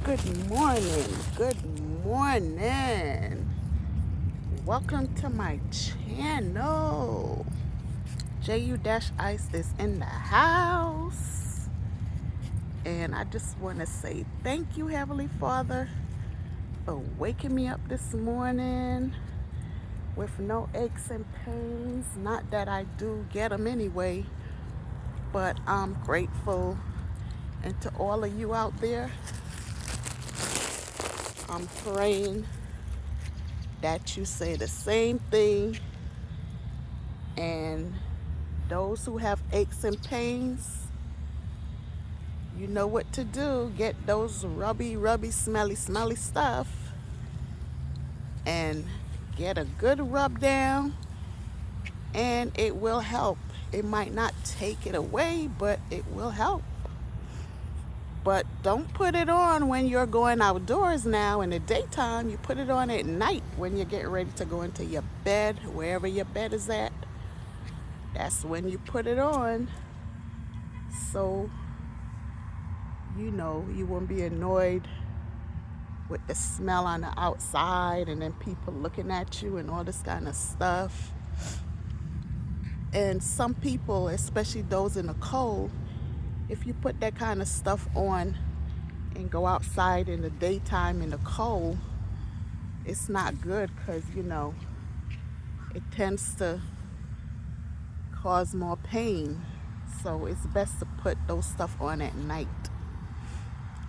Good morning. Good morning. Welcome to my channel. JU-Ice is in the house. And I just want to say thank you, Heavenly Father, for waking me up this morning with no aches and pains. Not that I do get them anyway, but I'm grateful. And to all of you out there, I'm praying that you say the same thing, and those who have aches and pains, you know what to do. Get those rubby, smelly stuff and get a good rub down, and it will help. It might not take it away, but it will help. But don't put it on when you're going outdoors now in the daytime. You put it on at night when you get ready to go into your bed, wherever your bed is at. That's when you put it on. So, you won't be annoyed with the smell on the outside and then people looking at you and all this kind of stuff. And some people, especially those in the cold, if you put that kind of stuff on and go outside in the daytime in the cold, it's not good because, it tends to cause more pain. So it's best to put those stuff on at night.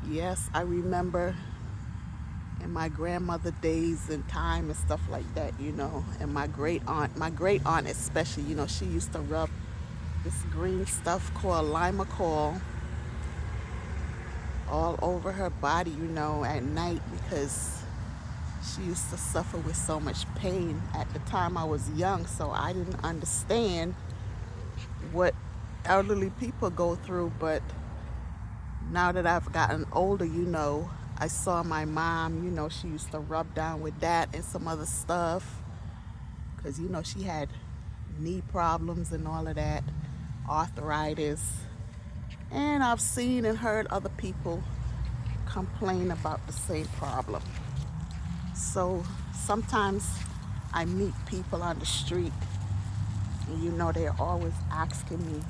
Yes, I remember in my grandmother days and time and stuff like that, and my great aunt especially, she used to rub this green stuff called Limacore all over her body, at night, because she used to suffer with so much pain. At the time I was young, so I didn't understand what elderly people go through, but now that I've gotten older, I saw my mom, she used to rub down with that and some other stuff because, she had knee problems and all of that, arthritis. And I've seen and heard other people complain about the same problem. So sometimes I meet people on the street and, they're always asking me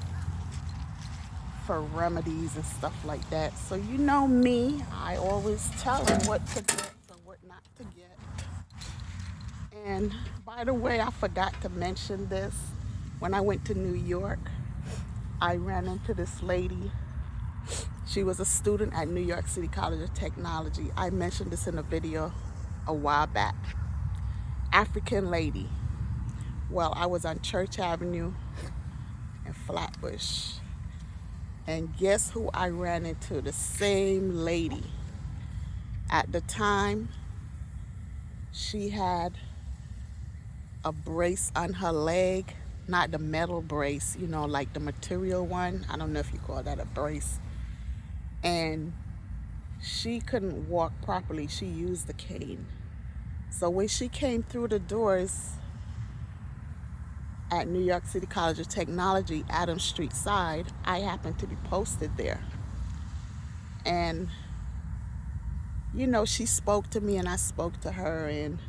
for remedies and stuff like that. So me, I always tell them what to get and what not to get. And by the way, I forgot to mention this. When I went to New York, I ran into this lady. She was a student at New York City College of Technology. I mentioned this in a video a while back. African lady. Well, I was on Church Avenue in Flatbush. And guess who I ran into? The same lady. At the time, she had a brace on her leg, not the metal brace, like the material one. I don't know if you call that a brace. And she couldn't walk properly. She used the cane. So when she came through the doors at New York City College of Technology, Adams Street side, I happened to be posted there. And, she spoke to me and I spoke to her, and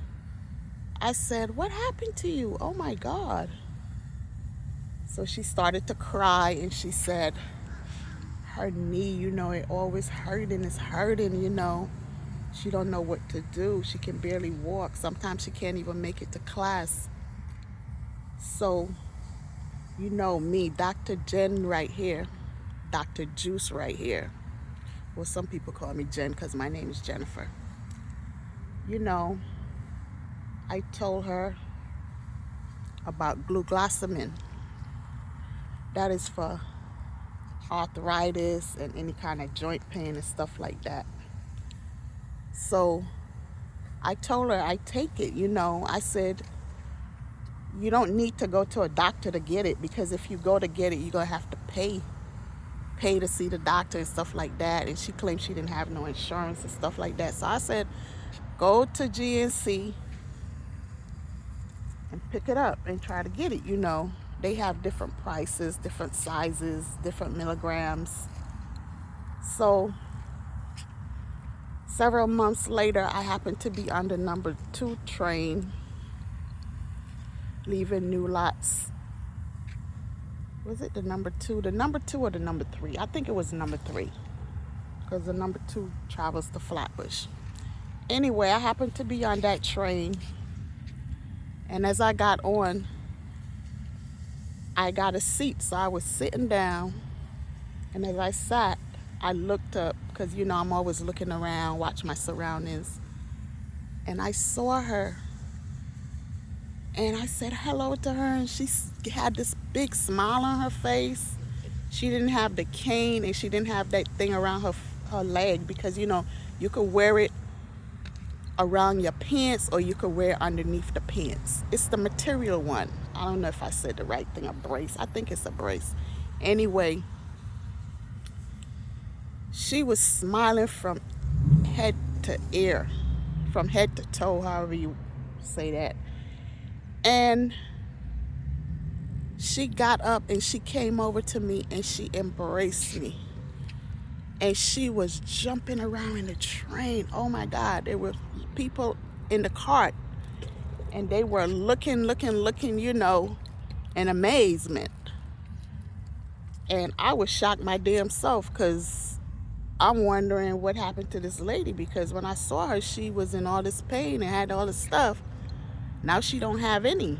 I said, "What happened to you? Oh my God." So she started to cry and she said, her knee, it always hurt and it's hurting. She don't know what to do. She can barely walk. Sometimes she can't even make it to class. So, me, Dr. Jen right here, Dr. Juice right here. Well, some people call me Jen because my name is Jennifer. I told her about glucosamine. That is for arthritis and any kind of joint pain and stuff like that. So I told her I take it, I said, you don't need to go to a doctor to get it, because if you go to get it, you're going to have to pay to see the doctor and stuff like that. And she claimed she didn't have no insurance and stuff like that. So I said, go to GNC and pick it up and try to get it. They have different prices, different sizes, different milligrams. So Several months later, I happened to be on the number 2 train leaving New Lots. Was it the number 2? The number 2 or the number 3? I think it was number 3, because the number 2 travels to Flatbush. Anyway, I happened to be on that train, and as I got on, I got a seat, so I was sitting down, and as I sat, I looked up, because I'm always looking around, watch my surroundings, and I saw her, and I said hello to her, and she had this big smile on her face. She didn't have the cane, and she didn't have that thing around her leg, because you could wear it around your pants, or you could wear it underneath the pants. It's the material one. I don't know if I said the right thing, a brace. I think it's a brace. Anyway, she was smiling from head to ear, from head to toe, however you say that. And she got up and she came over to me and she embraced me. And she was jumping around in the train. Oh my God, there were people in the cart, and they were looking, in amazement. And I was shocked my damn self, because I'm wondering what happened to this lady, because when I saw her, she was in all this pain and had all this stuff. Now she don't have any.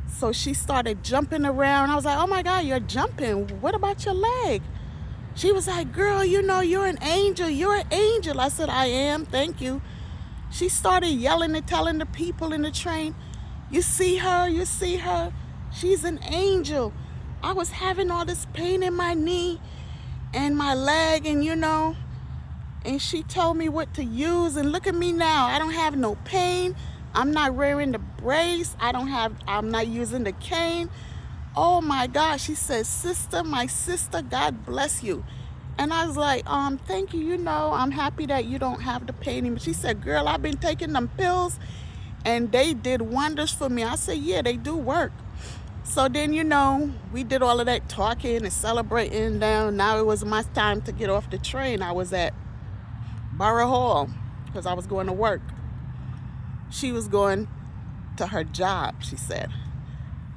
So she started jumping around. I was like, oh my God, you're jumping. What about your leg? She was like, girl, you're an angel. You're an angel. I said, I am. Thank you. She started yelling and telling the people in the train, you see her, you see her. She's an angel. I was having all this pain in my knee and my leg, and and she told me what to use, and look at me now. I don't have no pain. I'm not wearing the brace. I'm not using the cane. Oh my gosh. She said, sister, my sister, God bless you. And I was like, thank you. I'm happy that you don't have the pain anymore. She said, girl, I've been taking them pills and they did wonders for me. I said, yeah, they do work. So then, we did all of that talking and celebrating. Now it was my time to get off the train. I was at Borough Hall because I was going to work. She was going to her job, she said.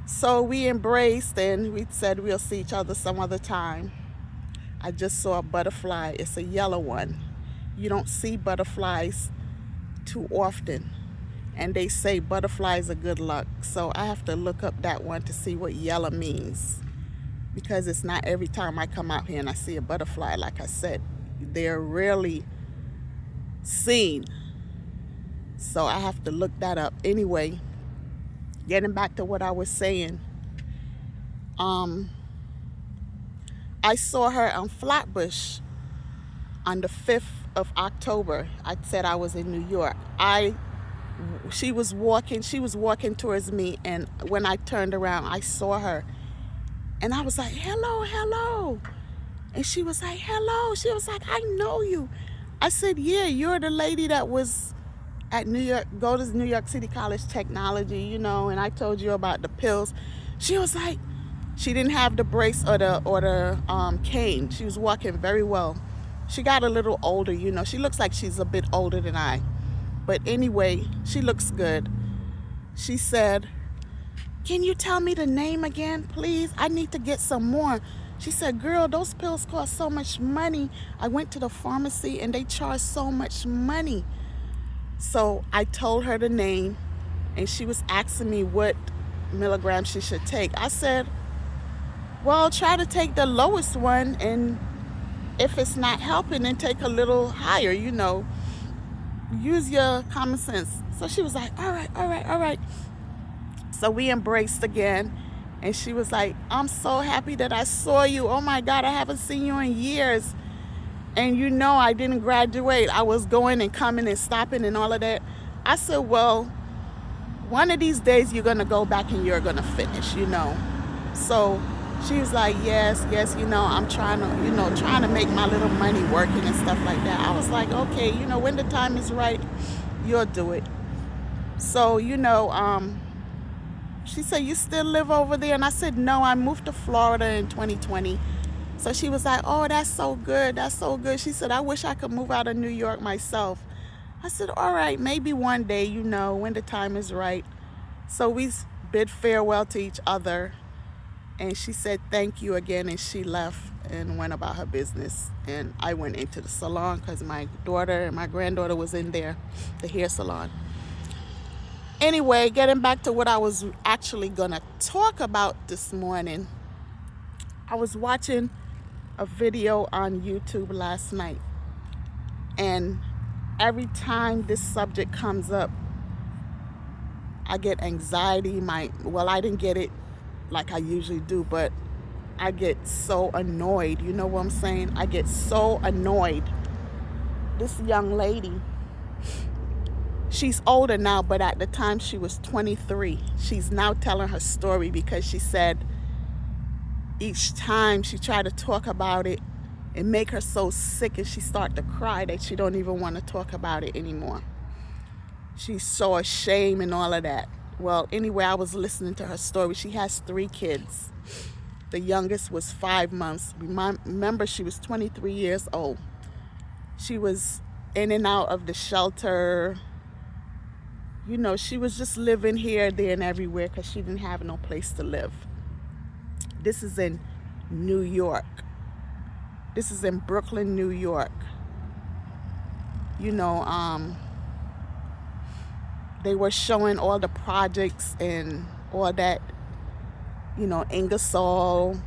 So we embraced and we said we'll see each other some other time. I just saw a butterfly. It's a yellow one. You don't see butterflies too often. And they say butterflies are good luck. So I have to look up that one to see what yellow means, because it's not every time I come out here and I see a butterfly. Like I said, they're rarely seen. So I have to look that up. Anyway, getting back to what I was saying, I saw her on Flatbush on the 5th of October. I said I was in New York. She was walking towards me, and when I turned around, I saw her. And I was like, hello, hello. And she was like, hello. She was like, I know you. I said, yeah, you're the lady that was at New York City College Technology, and I told you about the pills. She was like, she didn't have the brace or the cane. She was walking very well. She got a little older, She looks like she's a bit older than I. But anyway, she looks good. She said, can you tell me the name again, please? I need to get some more. She said, girl, those pills cost so much money. I went to the pharmacy and they charge so much money. So I told her the name, and she was asking me what milligrams she should take. I said, well, try to take the lowest one, and if it's not helping, then take a little higher, Use your common sense. So she was like, all right. So we embraced again, and she was like, I'm so happy that I saw you. Oh my God, I haven't seen you in years. And I didn't graduate. I was going and coming and stopping and all of that. I said, well, one of these days you're going to go back and you're going to finish, So she was like, yes, I'm trying to make my little money working and stuff like that. I was like, okay, when the time is right, you'll do it. So, she said, you still live over there? And I said, no, I moved to Florida in 2020. So she was like, oh, that's so good. That's so good. She said, I wish I could move out of New York myself. I said, all right, maybe one day, when the time is right. So we bid farewell to each other. And she said, thank you again. And she left and went about her business. And I went into the salon because my daughter and my granddaughter was in there, the hair salon. Anyway, getting back to what I was actually going to talk about this morning. I was watching a video on YouTube last night. And every time this subject comes up, I get anxiety. I didn't get it like I usually do, but I get so annoyed. You know what I'm saying? I get so annoyed. This young lady, she's older now, but at the time she was 23. She's now telling her story because she said each time she tried to talk about it, it make her so sick and she started to cry that she don't even want to talk about it anymore. She's so ashamed and all of that. Well, anyway, I was listening to her story. She has 3 kids. The youngest was 5 months. Remember, she was 23 years old. She was in and out of the shelter. She was just living here, there, and everywhere because she didn't have no place to live. This is in New York. This is in Brooklyn, New York. They were showing all the projects and all that, Ingersoll,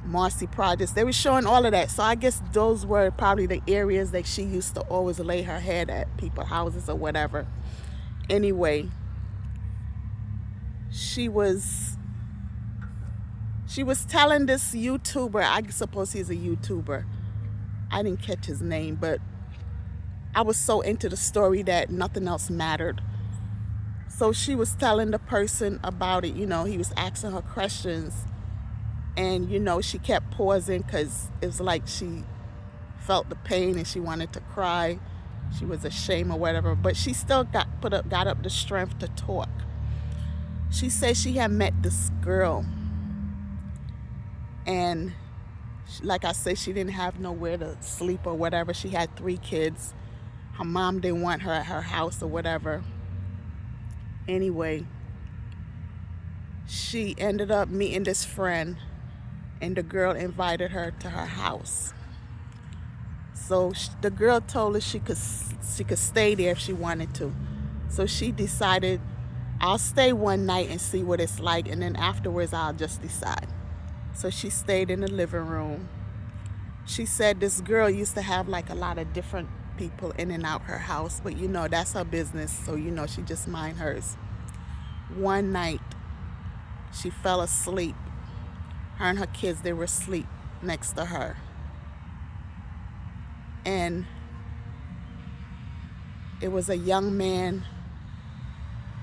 Marcy projects. They were showing all of that. So I guess those were probably the areas that she used to always lay her head at people's houses or whatever. Anyway, she was telling this YouTuber, I suppose he's a YouTuber. I didn't catch his name, but I was so into the story that nothing else mattered. So she was telling the person about it. He was asking her questions. And, she kept pausing because it was like she felt the pain and she wanted to cry. She was ashamed or whatever. But she still got up the strength to talk. She said she had met this girl. And like I said, she didn't have nowhere to sleep or whatever. She had 3 kids. Her mom didn't want her at her house or whatever. Anyway, she ended up meeting this friend, and the girl invited her to her house. So the girl told her she could stay there if she wanted to. So she decided, I'll stay one night and see what it's like, and then afterwards I'll just decide. So she stayed in the living room. She said this girl used to have like a lot of different people in and out her house, but that's her business, so she just mind hers. One night she fell asleep. Her and her kids, they were asleep next to her, and it was a young man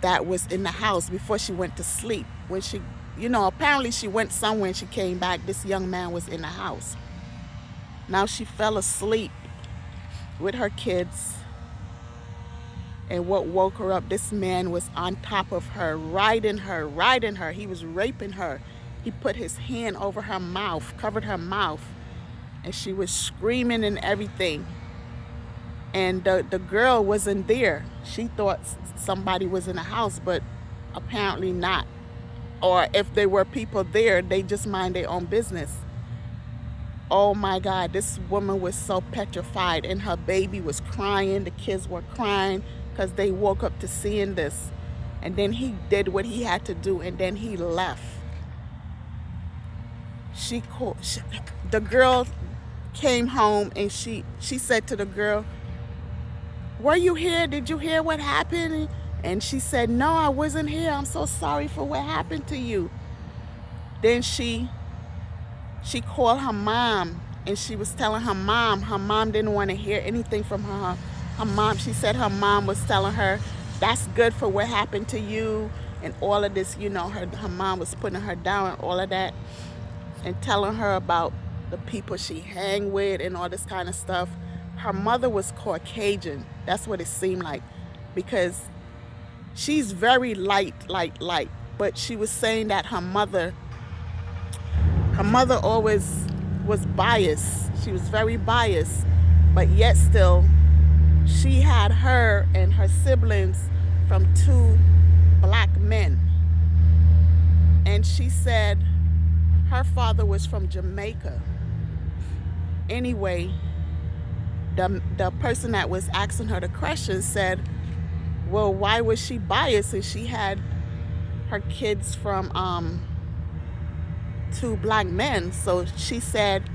that was in the house before she went to sleep. When she apparently she went somewhere and she came back, this young man was in the house. Now she fell asleep with her kids, and what woke her up, this man was on top of her, riding her. He was raping her. He put his hand over her mouth, covered her mouth, and she was screaming and everything. And the girl wasn't there. She thought somebody was in the house, but apparently not. Or if there were people there, they just mind their own business. Oh my God, this woman was so petrified, and her baby was crying. The kids were crying because they woke up to seeing this. And then he did what he had to do, and then he left. The girl came home, and she said to the girl, were you here? Did you hear what happened? And she said, no, I wasn't here. I'm so sorry for what happened to you. Then she called her mom, and she was telling her mom didn't want to hear anything from her mom. She said her mom was telling her, that's good for what happened to you, and all of this. Her mom was putting her down and all of that, and telling her about the people she hang with and all this kind of stuff. Her mother was Caucasian. That's what it seemed like, because she's very light, but she was saying that her mother always was biased. She was very biased, but yet still, she had her and her siblings from two black men. And she said her father was from Jamaica. Anyway, the person that was asking her the question said, well, why was she biased if she had her kids from two black men? So she said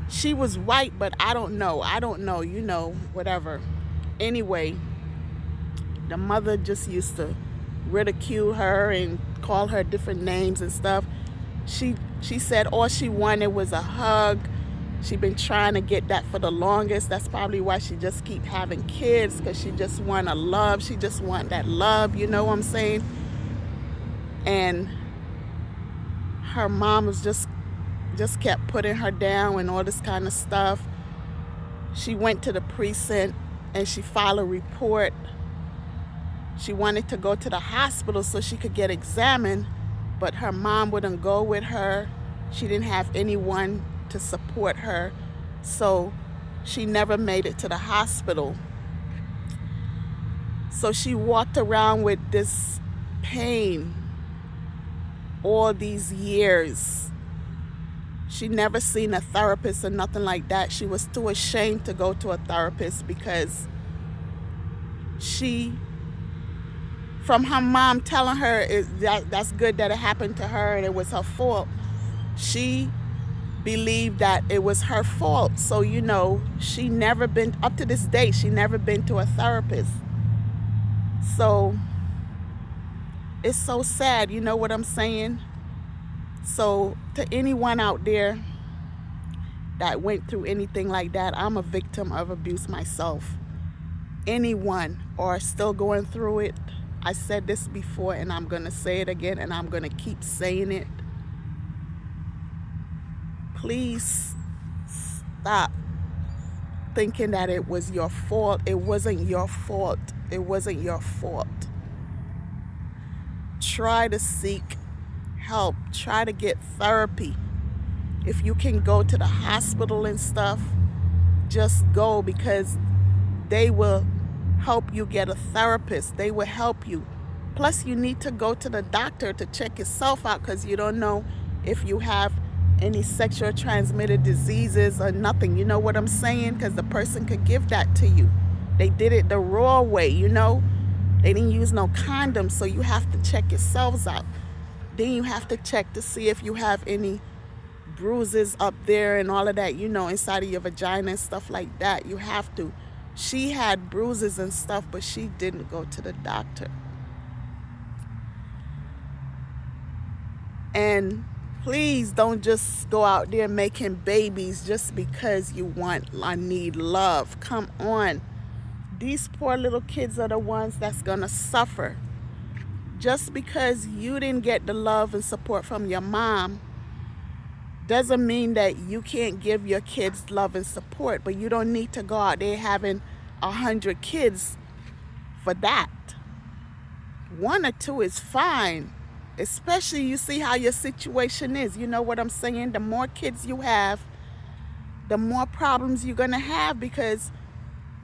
she was white, but I don't know, whatever. Anyway, the mother just used to ridicule her and call her different names and stuff. She said all she wanted was a hug. She's been trying to get that for the longest. That's probably why she just keep having kids, because she just want a love. She just want that love, you know what I'm saying? And her mom was just kept putting her down and all this kind of stuff. She went to the precinct and she filed a report. She wanted to go to the hospital so she could get examined, but her mom wouldn't go with her. She didn't have anyone to support her, so she never made it to the hospital. So she walked around with this pain all these years. She never seen a therapist or nothing like that. She was too ashamed to go to a therapist because from her mom telling her that's good that it happened to her and it was her fault, she believed that it was her fault. So, she never been, up to this day, she never been to a therapist. So it's so sad, you know what I'm saying? So to anyone out there that went through anything like that, I'm a victim of abuse myself. Anyone or still going through it, I said this before and I'm going to say it again and I'm going to keep saying it. Please stop thinking that it was your fault. It wasn't your fault. It wasn't your fault. Try to seek help. Try to get therapy. If you can go to the hospital and stuff, just go, because they will help you get a therapist. They will help you. Plus, you need to go to the doctor to check yourself out, because you don't know if you have any sexual transmitted diseases or nothing. You know what I'm saying? Because the person could give that to you. They did it the raw way, They didn't use no condoms, so you have to check yourselves out. Then you have to check to see if you have any bruises up there and all of that, inside of your vagina and stuff like that. You have to. She had bruises and stuff, but she didn't go to the doctor. And please don't just go out there making babies just because you want or need love. Come on. These poor little kids are the ones that's going to suffer. Just because you didn't get the love and support from your mom doesn't mean that you can't give your kids love and support, but you don't need to go out there having 100 kids for that. 1 or 2 is fine. Especially, you see how your situation is. You know what I'm saying? The more kids you have, the more problems you're going to have, because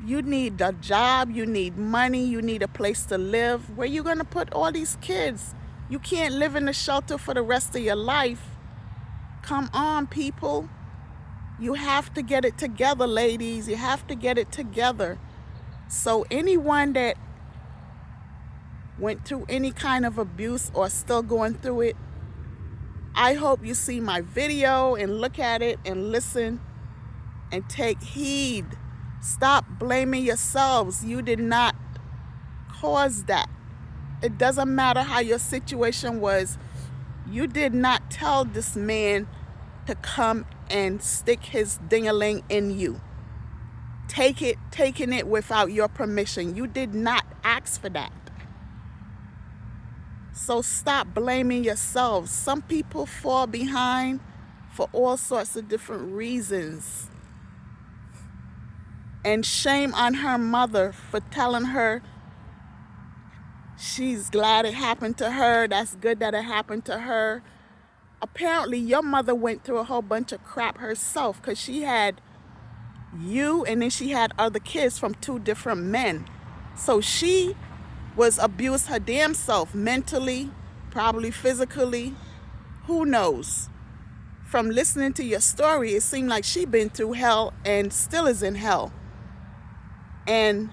you need a job, you need money, you need a place to live. Where you going to put all these kids? You can't live in a shelter for the rest of your life. Come on, people. You have to get it together, ladies. You have to get it together. So anyone that went through any kind of abuse or still going through it, I hope you see my video and look at it and listen and take heed. Stop blaming yourselves. You did not cause that. It doesn't matter how your situation was. You did not tell this man to come and stick his ding-a-ling in you. Taking it without your permission. You did not ask for that. So stop blaming yourselves. Some people fall behind for all sorts of different reasons. And shame on her mother for telling her she's glad it happened to her. That's good that it happened to her. apparently your mother went through a whole bunch of crap herself, because she had you and then she had other kids from 2 different men. So she was abused her damn self, mentally, probably physically, who knows. From listening to your story, it seemed like she been through hell and still is in hell. And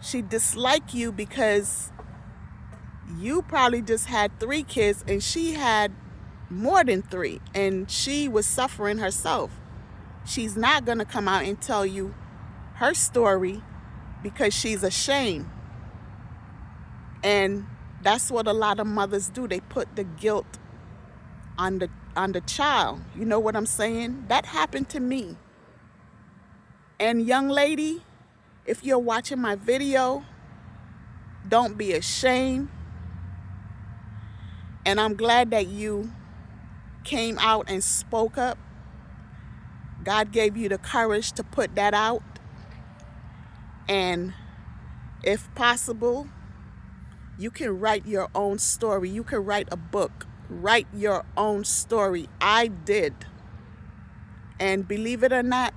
she disliked you because you probably just had 3 kids and she had more than 3, and she was suffering herself. She's not going to come out and tell you her story because she's ashamed. And that's what a lot of mothers do. They put the guilt on the child. You know what I'm saying? That happened to me. And young lady, if you're watching my video, don't be ashamed. And I'm glad that you came out and spoke up. God gave you the courage to put that out. And if possible, you can write your own story. You can write a book. Write your own story. I did. And believe it or not,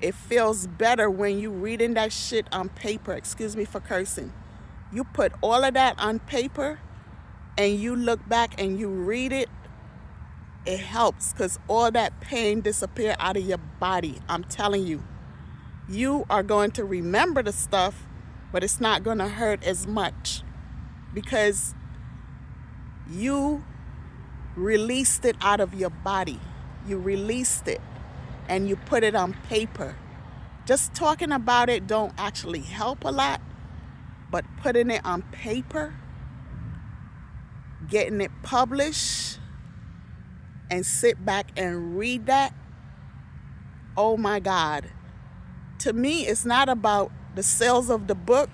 it feels better when you reading that shit on paper. Excuse me for cursing. You put all of that on paper and you look back and you read it. It helps, because all that pain disappears out of your body. I'm telling you. You are going to remember the stuff, but it's not going to hurt as much because you released it out of your body. You released it and you put it on paper. Just talking about it don't actually help a lot, but putting it on paper, getting it published, and sit back and read that, oh my God. To me, it's not about the sales of the book.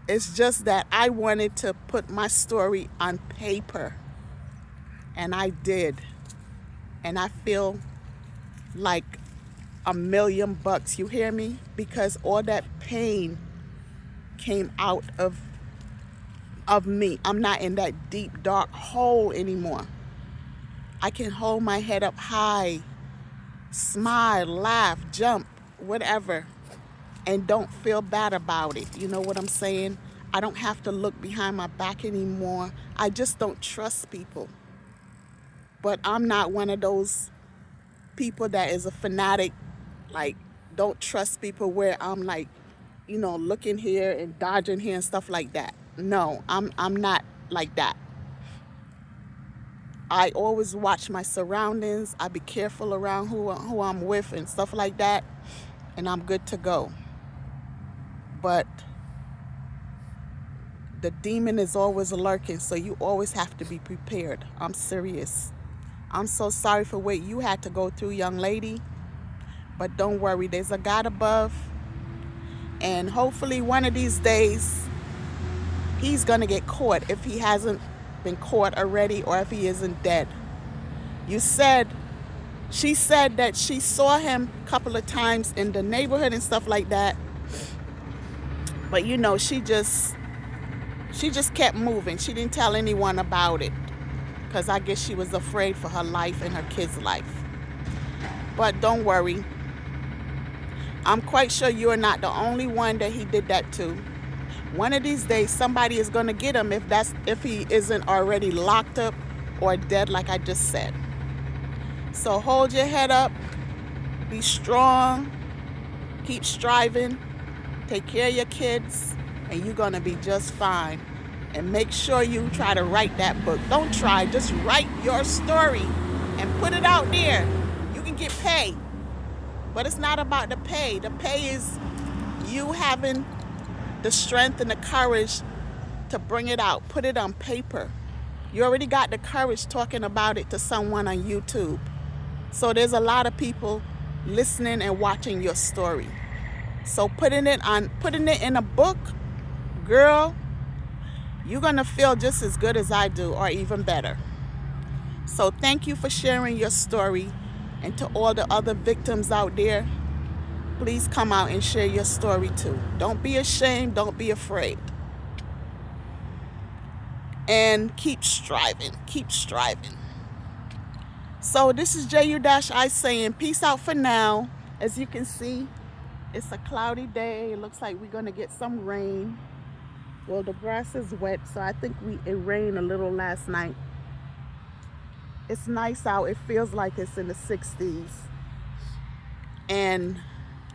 It's just that I wanted to put my story on paper. And I did. And I feel like $1,000,000, you hear me? Because all that pain came out of me. I'm not in that deep, dark hole anymore. I can hold my head up high, smile, laugh, jump, whatever, and don't feel bad about it. You know what I'm saying? I don't have to look behind my back anymore. I just don't trust people. But I'm not one of those people that is a fanatic, like, don't trust people, where I'm like, you know, looking here and dodging here and stuff like that. No, I'm not like that. I always watch my surroundings. I be careful around who I'm with and stuff like that, and I'm good to go. But the demon is always lurking, so you always have to be prepared. I'm serious. I'm so sorry for what you had to go through, young lady. But don't worry, there's a God above. And hopefully one of these days, he's going to get caught if he hasn't been caught already, or if he isn't dead. She said that she saw him a couple of times in the neighborhood and stuff like that. But you know, she just kept moving. She didn't tell anyone about it, because I guess she was afraid for her life and her kids' life. But don't worry. I'm quite sure you are not the only one that he did that to. One of these days, somebody is going to get him if he isn't already locked up or dead, like I just said. So hold your head up. Be strong. Keep striving. Take care of your kids, and you're going to be just fine. And make sure you try to write that book. Don't try. Just write your story and put it out there. You can get paid. But it's not about the pay. The pay is you having the strength and the courage to bring it out. Put it on paper. You already got the courage talking about it to someone on YouTube. So there's a lot of people listening and watching your story. So putting it in a book, girl, you're going to feel just as good as I do, or even better. So thank you for sharing your story. And to all the other victims out there, please come out and share your story too. Don't be ashamed. Don't be afraid. And keep striving. Keep striving. So this is JU-I saying peace out for now. As you can see, it's a cloudy day. It looks like we're gonna get some rain. Well, the grass is wet, so I think it rained a little last night. It's nice out. It feels like it's in the 60s. And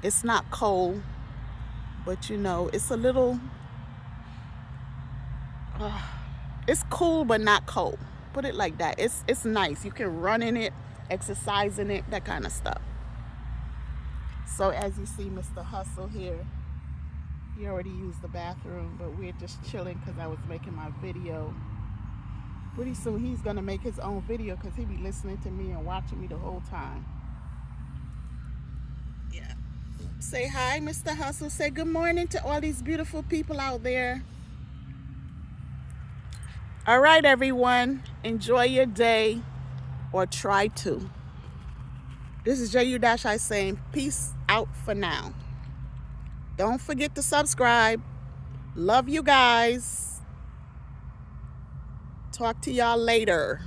it's not cold, but you know, it's a little, it's cool but not cold. Put it like that. It's nice. You can run in it, exercise in it, that kind of stuff. So as you see, Mr. Hustle here, he already used the bathroom, but we're just chilling because I was making my video. Pretty soon he's gonna make his own video because he be listening to me and watching me the whole time. Yeah. Say hi, Mr. Hustle. Say good morning to all these beautiful people out there. All right, everyone. Enjoy your day, or try to. This is JU-I saying peace out for now. Don't forget to subscribe. Love you guys. Talk to y'all later.